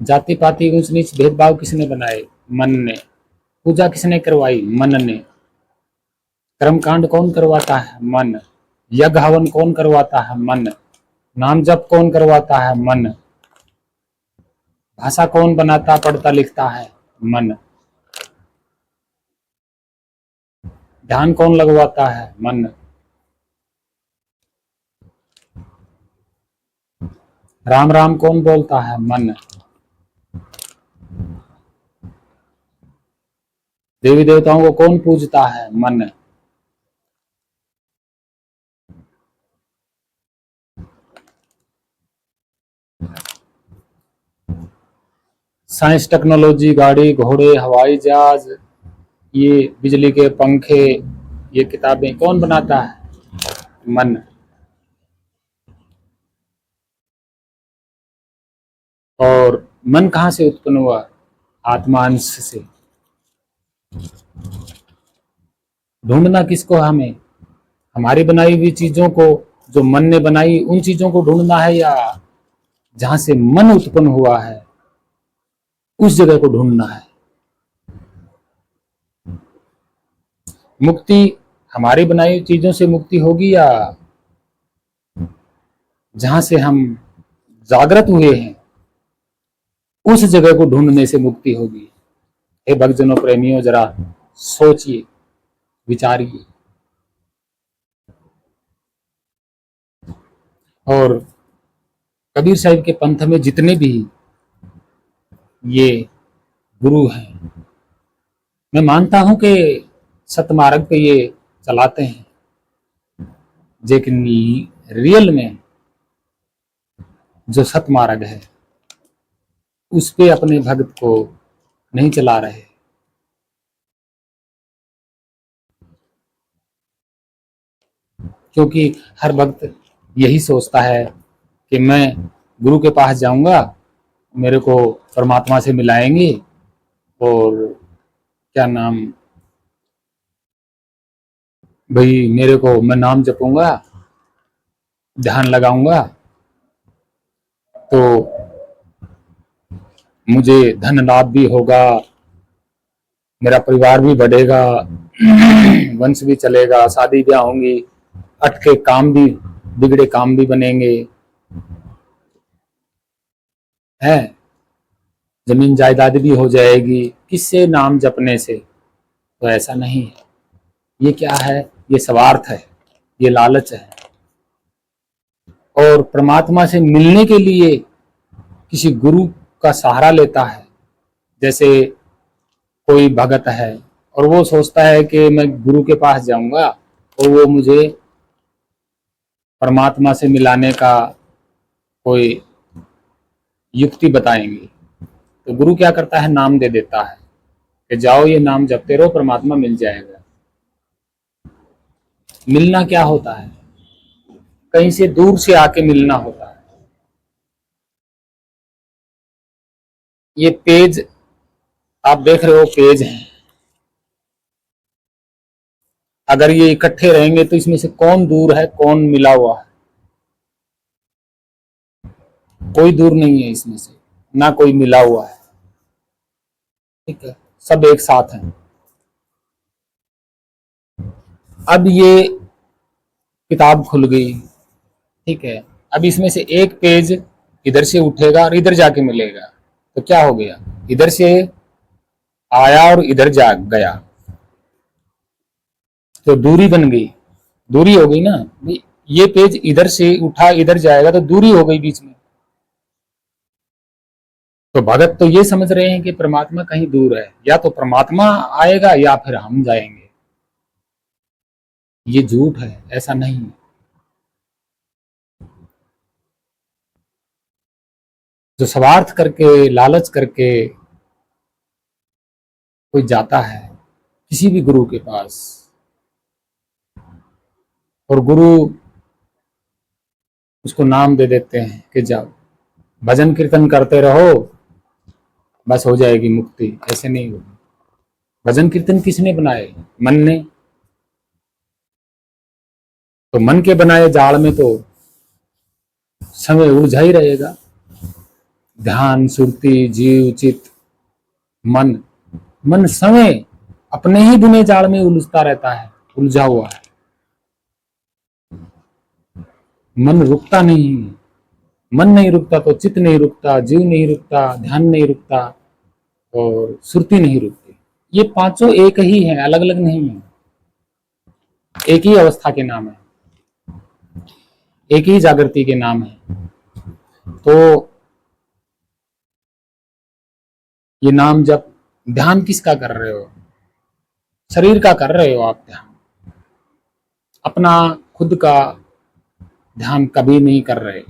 जाति पाति ऊंच नीच भेदभाव किसने बनाए? मन ने। पूजा किसने करवाई? मन ने। कर्मकांड कौन करवाता है? मन। यज्ञ हवन कौन करवाता है? मन। नाम जप कौन करवाता है? मन। भाषा कौन बनाता, पढ़ता, लिखता है? मन। ध्यान कौन लगवाता है? मन। राम राम कौन बोलता है? मन। देवी देवताओं को कौन पूजता है? मन। साइंस टेक्नोलॉजी, गाड़ी घोड़े, हवाई जहाज, ये बिजली के पंखे, ये किताबें कौन बनाता है? मन। और मन कहाँ से उत्पन्न हुआ? आत्मा अंश से। ढूंढना किसको? हमें। हमारी बनाई हुई चीजों को, जो मन ने बनाई उन चीजों को ढूंढना है, या जहां से मन उत्पन्न हुआ है उस जगह को ढूंढना है? मुक्ति हमारी बनाई हुई चीजों से मुक्ति होगी, या जहां से हम जागृत हुए हैं उस जगह को ढूंढने से मुक्ति होगी? हे भक्तजनों, प्रेमियों, जरा सोचिए, विचारिए। और कबीर साहिब के पंथ में जितने भी ये गुरु हैं, मैं मानता हूं कि सतमार्ग पे ये चलाते हैं, लेकिन रियल में जो सतमार्ग है उस पे अपने भक्त को नहीं चला रहे। क्योंकि हर भक्त यही सोचता है कि मैं गुरु के पास जाऊंगा, मेरे को परमात्मा से मिलाएंगे और क्या नाम, भाई मेरे को, मैं नाम जपूंगा, ध्यान लगाऊंगा तो मुझे धन लाभ भी होगा, मेरा परिवार भी बढ़ेगा, वंश भी चलेगा, शादी ब्याह होंगी, अटके काम भी, बिगड़े काम भी बनेंगे, है, जमीन जायदाद भी हो जाएगी, किससे? नाम जपने से। तो ऐसा नहीं है। ये क्या है? ये स्वार्थ है, ये लालच है। और परमात्मा से मिलने के लिए किसी गुरु का सहारा लेता है। जैसे कोई भगत है और वो सोचता है कि मैं गुरु के पास जाऊंगा और वो मुझे परमात्मा से मिलाने का कोई युक्ति बताएंगे। तो गुरु क्या करता है? नाम दे देता है कि जाओ ये नाम जपते रहो, परमात्मा मिल जाएगा। मिलना क्या होता है? कहीं से दूर से आके मिलना होता है। ये पेज आप देख रहे हो, पेज हैं। अगर ये इकट्ठे रहेंगे तो इसमें से कौन दूर है, कौन मिला हुआ है? कोई दूर नहीं है इसमें से, ना कोई मिला हुआ है। ठीक है, सब एक साथ हैं। अब ये किताब खुल गई, ठीक है, अब इसमें से एक पेज इधर से उठेगा और इधर जाके मिलेगा। तो क्या हो गया? इधर से आया और इधर जा गया, तो दूरी बन गई, दूरी हो गई ना। ये पेज इधर से उठा इधर जाएगा तो दूरी हो गई बीच में। तो भगत तो ये समझ रहे हैं कि परमात्मा कहीं दूर है, या तो परमात्मा आएगा या फिर हम जाएंगे। ये झूठ है, ऐसा नहीं है। जो स्वार्थ करके, लालच करके कोई जाता है किसी भी गुरु के पास, और गुरु उसको नाम दे देते हैं कि जाओ भजन कीर्तन करते रहो, बस हो जाएगी मुक्ति, ऐसे नहीं होगी। भजन कीर्तन किसने बनाए? मन ने। तो मन के बनाए जाल में तो समय उलझा ही रहेगा। ध्यान, सुरती, जीव, चित्त, मन, मन समय अपने ही बुने जाल में उलझता रहता है, उलझा हुआ है। मन रुकता नहीं है। मन नहीं रुकता तो चित्त नहीं रुकता, जीव नहीं रुकता, ध्यान नहीं रुकता और सुरती नहीं रुकती। ये पांचों एक ही है, अलग अलग नहीं है। एक ही अवस्था के नाम है, एक ही जागृति के नाम है। तो ये नाम जब ध्यान किसका कर रहे हो? शरीर का कर रहे हो आप ध्यान, अपना खुद का ध्यान कभी नहीं कर रहे।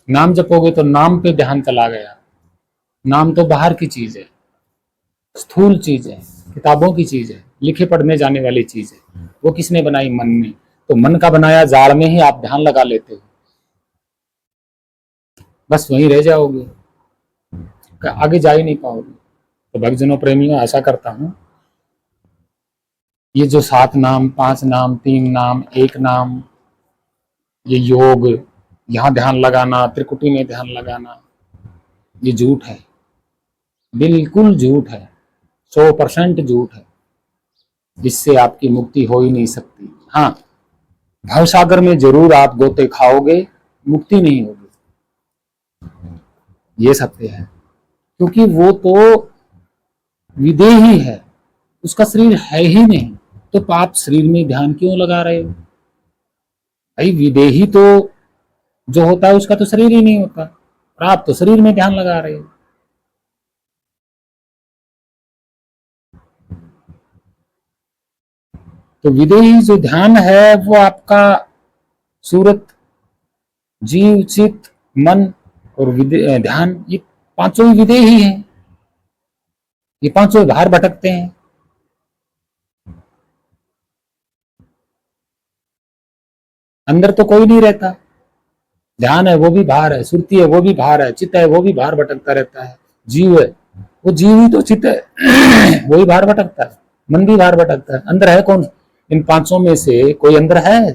नाम जपोगे तो नाम पे ध्यान चला गया। नाम तो बाहर की चीज है, स्थूल चीज है, किताबों की चीज है, लिखे पढ़ने जाने वाली चीज है। वो किसने बनाई? मन ने। तो मन का बनाया जाल में ही आप ध्यान लगा लेते हो, बस वहीं रह जाओगे, आगे जा ही नहीं पाओगे। तो भक्तजनों, प्रेमियों, आशा करता हूं ये जो 7 नाम, 5 नाम, 3 नाम, एक नाम, ये योग, यहां ध्यान लगाना, त्रिकुटी में ध्यान लगाना, ये झूठ है, बिल्कुल झूठ है, 100% झूठ है। जिससे आपकी मुक्ति हो ही नहीं सकती। हाँ, भवसागर में जरूर आप गोते खाओगे, मुक्ति नहीं होगी, ये सत्य है। क्योंकि वो तो विदेही है, उसका शरीर है ही नहीं, तो आप शरीर में ध्यान क्यों लगा रहे हो? भाई विदेही तो जो होता है उसका तो शरीर ही नहीं होता, और आप तो शरीर में ध्यान लगा रहे हो। तो विदेही जो ध्यान है वो आपका सूरत, जीव, चित्त, मन और ध्यान, ये पांचों ही विदेही हैं। ये पांचों बाहर भटकते हैं। अंदर तो कोई नहीं रहता। ध्यान है वो भी बाहर है, सुरती है वो भी बाहर है, चित्त है वो भी बाहर भटकता रहता है, जीव है वो जीव ही तो चित्त है। वही बाहर भटकता है, मन भी बाहर भटकता है। अंदर है कौन? इन पांचों में से कोई अंदर है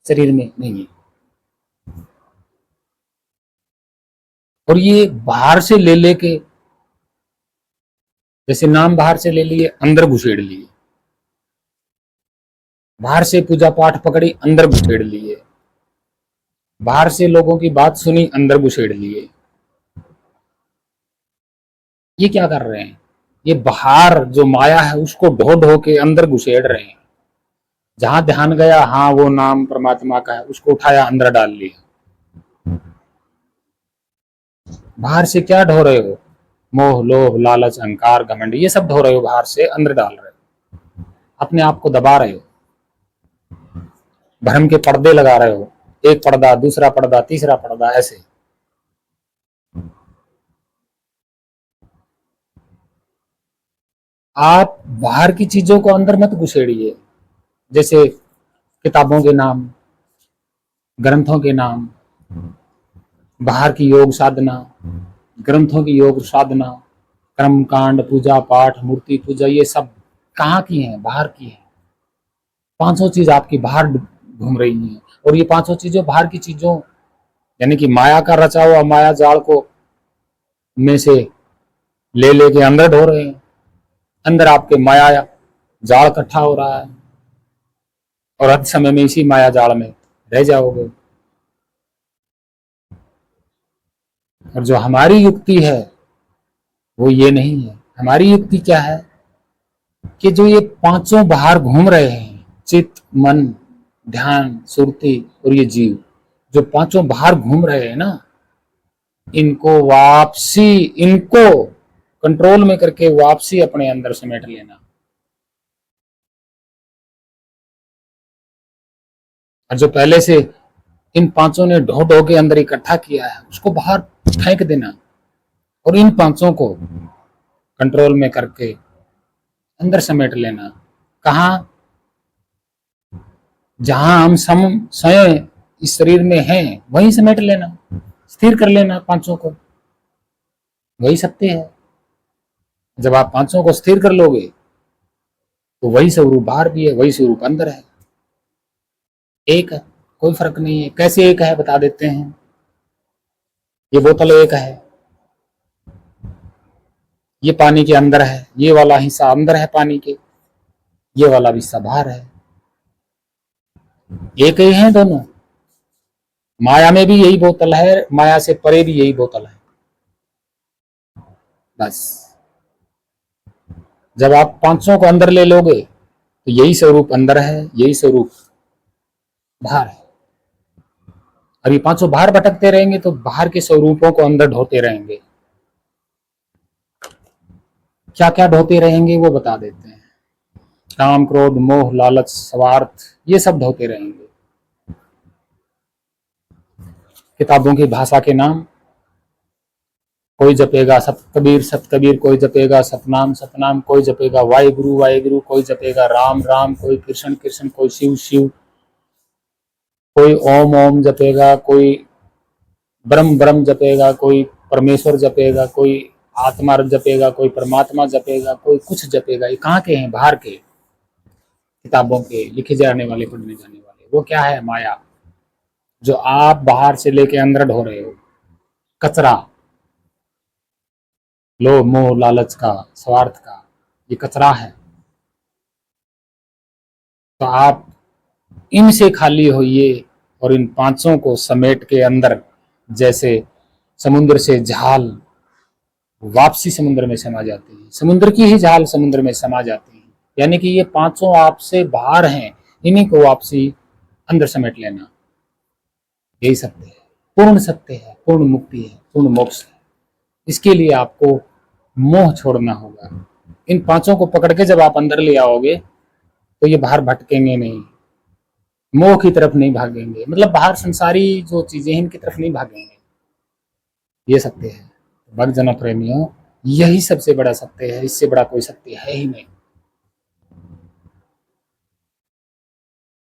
शरीर में? नहीं है। और ये बाहर से ले लेके, जैसे नाम बाहर से ले लिए, अंदर घुसेड़ लिए, बाहर से पूजा पाठ पकड़ी, अंदर घुसेड़ लिए, बाहर से लोगों की बात सुनी, अंदर घुसेड़ लिए। ये क्या कर रहे हैं? ये बाहर जो माया है उसको ढो ढो के अंदर घुसेड़ रहे हैं। जहां ध्यान गया, हाँ वो नाम परमात्मा का है, उसको उठाया, अंदर डाल लिया। बाहर से क्या ढो रहे हो? मोह, लोभ, लालच, अहंकार, घमंड, ये सब ढो रहे हो, बाहर से अंदर डाल रहे हो, अपने आप को दबा रहे हो, भ्रम के पर्दे लगा रहे हो। एक पर्दा, दूसरा पर्दा, तीसरा पर्दा, ऐसे। आप बाहर की चीजों को अंदर मत घुसेड़िए। जैसे किताबों के नाम, ग्रंथों के नाम, बाहर की योग साधना, ग्रंथों की योग साधना, कर्म कांड, पूजा पाठ, मूर्ति पूजा, ये सब कहाँ की है? बाहर की है। पांचों चीज आपकी बाहर घूम रही है। और ये पांचों चीजों, बाहर की चीजों, यानी कि माया का रचा हुआ माया जाल को में से ले लेके अंदर ढो रहे हैं। अंदर आपके माया जाल इकट्ठा हो रहा है, और अंत समय में इसी माया जाल में रह जाओगे। और जो हमारी युक्ति है वो ये नहीं है। हमारी युक्ति क्या है कि जो ये पांचों बाहर घूम रहे हैं, चित्त, मन, ध्यान, सुरति और ये जीव, जो पांचों बाहर घूम रहे हैं ना, इनको वापसी, इनको कंट्रोल में करके वापसी अपने अंदर समेट लेना। और जो पहले से इन पांचों ने ढो ढो के अंदर इकट्ठा किया है, उसको बाहर फेंक देना, और इन पांचों को कंट्रोल में करके अंदर समेट लेना। कहा? जहां हम स्वयं इस शरीर में हैं, वहीं समेट लेना, स्थिर कर लेना पांचों को। वही सत्य है। जब आप पांचों को स्थिर कर लोगे तो वही स्वरूप बाहर भी है, वही स्वरूप अंदर है। एक है, कोई फर्क नहीं है। कैसे एक है बता देते हैं। ये बोतल एक है, ये पानी के अंदर है, ये वाला हिस्सा अंदर है पानी के, ये वाला हिस्सा बाहर है। एक ही है दोनों। माया में भी यही बोतल है, माया से परे भी यही बोतल है। बस जब आप पांचों को अंदर ले लोगे तो यही स्वरूप अंदर है, यही स्वरूप बाहर है। अब ये पांचों बाहर भटकते रहेंगे तो बाहर के स्वरूपों को अंदर ढोते रहेंगे। क्या क्या ढोते रहेंगे वो बता देते हैं। काम, क्रोध, मोह, लालच, स्वार्थ, ये सब ढोते रहेंगे। किताबों की भाषा के नाम, कोई जपेगा सतकबीर सतकबीर, कोई जपेगा सतनाम सतनाम, कोई जपेगा वाहिगुरु वाहिगुरु, कोई जपेगा राम राम, कोई कृष्ण कृष्ण, कोई शिव शिव, कोई ओम ओम जपेगा, कोई ब्रह्म ब्रह्म जपेगा, कोई परमेश्वर जपेगा, कोई आत्मा जपेगा, कोई परमात्मा जपेगा, कोई कुछ जपेगा। ये कहाँ के हैं? बाहर के, किताबों के, लिखे जाने वाले, पढ़ने जाने वाले। वो क्या है? माया, जो आप बाहर से लेके अंदर ढो रहे हो। कचरा, लोभ, मोह, लालच का, स्वार्थ का, ये कचरा है। तो आप इनसे खाली होइए और इन पांचों को समेट के अंदर, जैसे समुद्र से झाल वापसी समुद्र में समा जाती है, समुद्र की ही झाल समुद्र में समा जाती है। यानी कि ये पांचों आपसे बाहर हैं, इन्हीं को वापसी अंदर समेट लेना। यही सत्य है, पूर्ण सत्य है, पूर्ण मुक्ति है, पूर्ण मोक्ष है। इसके लिए आपको मोह छोड़ना होगा। इन पांचों को पकड़ के जब आप अंदर ले आओगे तो ये बाहर भटकेंगे नहीं, मोह की तरफ नहीं भागेंगे, मतलब बाहर संसारी जो चीजें हैं इनकी तरफ नहीं भागेंगे। ये सत्य है भक्त जन प्रेमियों, यही सबसे बड़ा सत्य है। इससे बड़ा कोई सत्य है ही नहीं।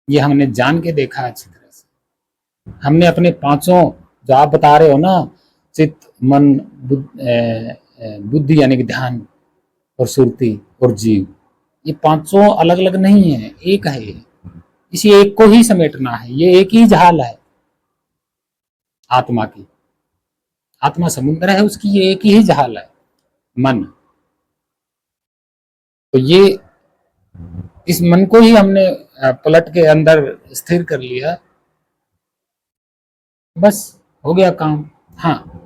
ये हमने जान के देखा अच्छी तरह से। हमने अपने पांचों, जो आप बता रहे हो ना, चित्त, मन, बुद्धि यानी कि ध्यान, और सुरति और जीव, ये पांचों अलग अलग नहीं है, एक है ये। इसी एक को ही समेटना है, ये एक ही झाल है आत्मा की। आत्मा समुद्र है, उसकी ये एक ही झाल है मन। तो ये इस मन को ही हमने पलट के अंदर स्थिर कर लिया, बस हो गया काम। हाँ,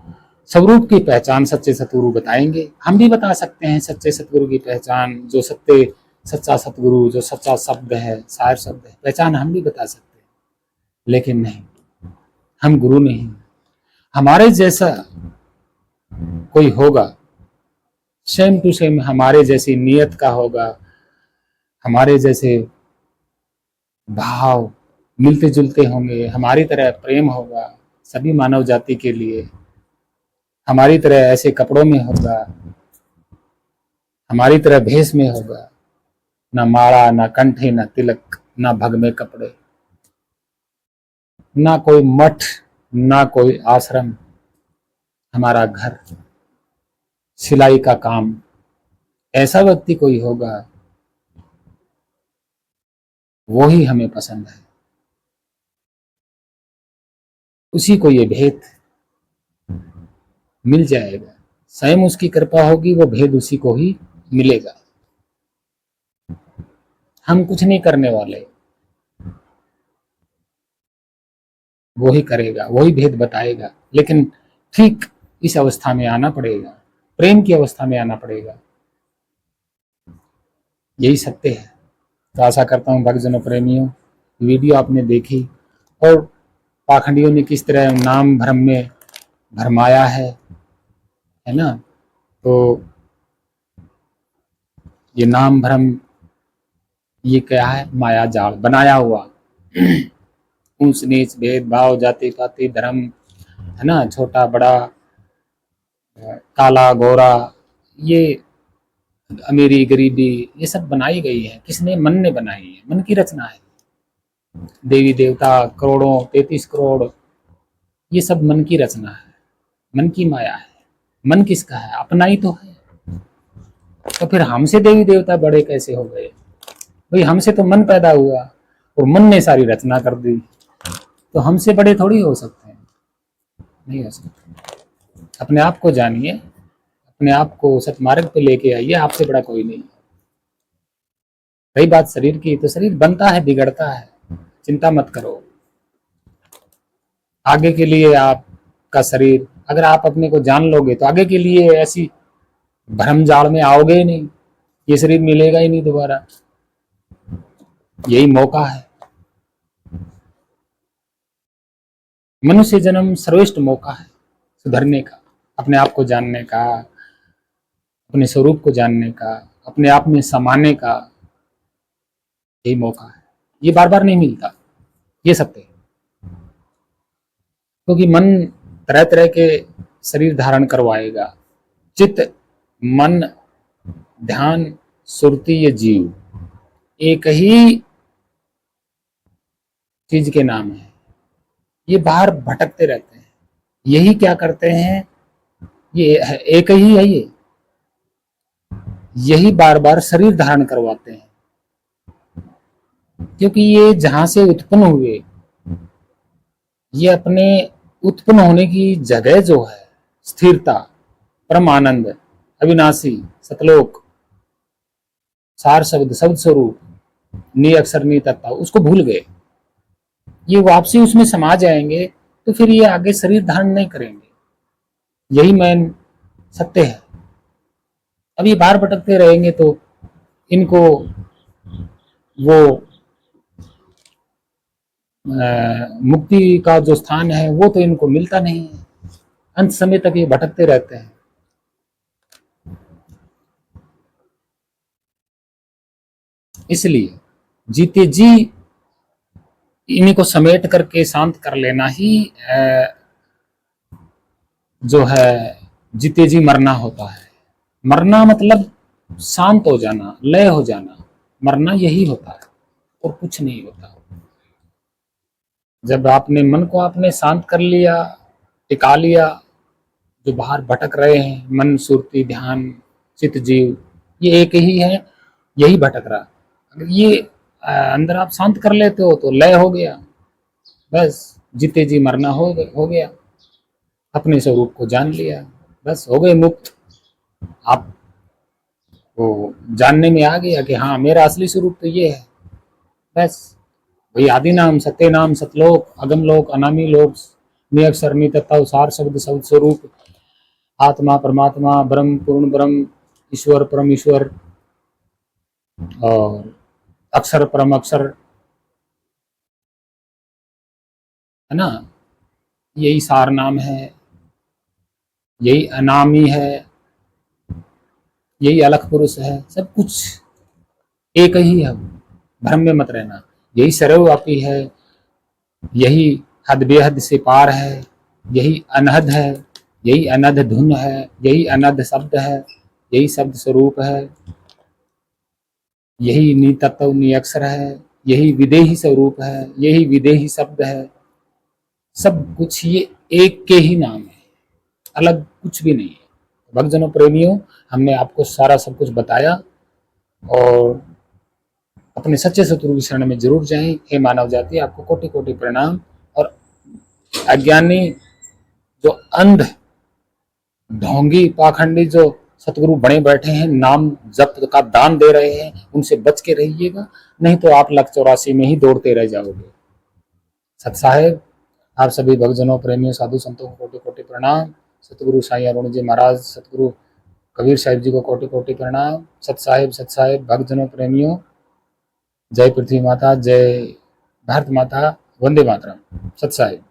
स्वरूप की पहचान सच्चे सतगुरु बताएंगे, हम भी बता सकते हैं सच्चे सतगुरु की पहचान, जो सच्चा सतगुरु, जो सच्चा शब्द है, सार शब्द है, पहचान हम भी बता सकते हैं। लेकिन नहीं, हम गुरु नहीं, हमारे जैसा कोई होगा, सेम टू सेम हमारे जैसी नियत का होगा, हमारे जैसे भाव मिलते जुलते होंगे, हमारी तरह प्रेम होगा सभी मानव जाति के लिए, हमारी तरह ऐसे कपड़ों में होगा, हमारी तरह भेष में होगा, ना माला, ना कंठे, ना तिलक, ना भग में कपड़े, ना कोई मठ, ना कोई आश्रम, हमारा घर, सिलाई का काम, ऐसा व्यक्ति कोई होगा, वो ही हमें पसंद है, उसी को ये भेद मिल जाएगा। स्वयं उसकी कृपा होगी, वो भेद उसी को ही मिलेगा। हम कुछ नहीं करने वाले, वो ही करेगा, वही भेद बताएगा। लेकिन ठीक इस अवस्था में आना पड़ेगा, प्रेम की अवस्था में आना पड़ेगा, यही सत्य है। तो आशा करता हूँ भक्तजनों, प्रेमियों, वीडियो आपने देखी और पाखंडियों ने किस तरह नाम भ्रम में भरमाया है ना। तो ये नाम भ्रम, ये क्या है? माया जाल बनाया हुआ, ऊंच नीच, भेदभाव, जाति पाति, धर्म, है ना, छोटा बड़ा, काला गोरा, ये अमीरी गरीबी, ये सब बनाई गई है। किसने? मन ने बनाई है, मन की रचना है। देवी देवता करोड़ों, 33 करोड़, ये सब मन की रचना है, मन की माया है। मन किसका है? अपना ही तो है। तो फिर हमसे देवी देवता बड़े कैसे हो गए भाई? हमसे तो मन पैदा हुआ और मन ने सारी रचना कर दी, तो हमसे बड़े थोड़ी हो सकते हैं, नहीं हो सकते। अपने आप को जानिए, अपने आप को सतमार्ग पे लेके आइए, आपसे बड़ा कोई नहीं। रही बात शरीर की, तो शरीर बनता है, बिगड़ता है, चिंता मत करो। आगे के लिए आपका शरीर, अगर आप अपने को जान लोगे तो आगे के लिए ऐसी भ्रम जाल में आओगे ही नहीं, ये शरीर मिलेगा ही नहीं दोबारा। यही मौका है, मनुष्य जन्म सर्वश्रेष्ठ मौका है सुधरने का, अपने आप को जानने का, अपने स्वरूप को जानने का, अपने आप में समाने का, यही मौका है। ये बार बार नहीं मिलता, ये सत्य है। क्योंकि मन तरह तरह के शरीर धारण करवाएगा। चित्त, मन, ध्यान, सुरति, ये जीव एक ही चीज के नाम है। ये बाहर भटकते रहते हैं, यही क्या करते हैं? ये एक ही है, यही बार बार शरीर धारण करवाते हैं। क्योंकि ये जहां से उत्पन्न हुए, ये अपने उत्पन्न होने की जगह जो है, स्थिरता, परम आनंद, अविनाशी, सतलोक, सार शब्द, शब्द स्वरूप, नी अक्षर नी तत्ता, उसको भूल गए। ये वापसी उसमें समा जाएंगे, तो फिर ये आगे शरीर धारण नहीं करेंगे। यही मेन सत्य है। अब ये बाहर भटकते रहेंगे तो इनको वो मुक्ति का जो स्थान है वो तो इनको मिलता नहीं है। अंत समय तक ये भटकते रहते हैं। इसलिए जीते जी इन्हीं को समेट करके शांत कर लेना ही जो है जीते जी मरना होता है। मरना मतलब शांत हो जाना, लय हो जाना, मरना यही होता है और कुछ नहीं होता। जब आपने मन को आपने शांत कर लिया, टिका लिया, जो बाहर भटक रहे हैं, मन, सुरती, ध्यान, चित्त, जीव, ये एक ही है, यही भटक रहा। अगर ये अंदर आप शांत कर लेते हो तो लय हो गया, बस जीते जी मरना हो गया, अपने स्वरूप को जान लिया, बस हो गए मुक्त। आप वो जानने में आ गया कि हाँ मेरा असली स्वरूप तो ये है, बस वही आदि नाम, सत्य नाम, सतलोक, अगम लोक, अनामी लोक, निअक्षर नितत्व, सार शब्द, शब्द स्वरूप, आत्मा, परमात्मा, ब्रह्म, पूर्ण ब्रह्म, ईश्वर, परम ईश्वर, और अक्षर, परम अक्षर, है ना, यही सार नाम है, यही अनामी है, यही अलग पुरुष है, सब कुछ एक ही है। भ्रम में मत रहना, यही सर्वव्यापी है, यही हद बेहद से पार है, यही अनहद है, यही अनध धुन है, यही अनध शब्द है, यही शब्द स्वरूप है, यही नितत्व निअक्षर है, यही विदेही स्वरूप है, यही विदेही शब्द है। सब कुछ ये एक के ही नाम है, अलग कुछ भी नहीं है। भक्तजनों, प्रेमियों, हमने आपको सारा सब कुछ बताया, और अपने सच्चे शत्रु की शरण में जरूर जाएं। हे मानव जाति, आपको कोटि कोटि प्रणाम। और अज्ञानी, जो अंध, ढोंगी, पाखंडी जो सतगुरु बने बैठे हैं, नाम जप का दान दे रहे हैं, उनसे बच के रहिएगा, नहीं तो आप लक 84 में ही दौड़ते रह जाओगे। सत साहेब, आप सभी भक्तजनों, प्रेमियों, साधु संतों को कोटि कोटि प्रणाम। सतगुरु साईं अरुण जी महाराज, सतगुरु कबीर साहिब जी को कोटि कोटि प्रणाम। सत साहेब, भक्तजनों, प्रेमियों, जय पृथ्वी माता, जय भारत माता, वंदे मातरम। सत साहेब।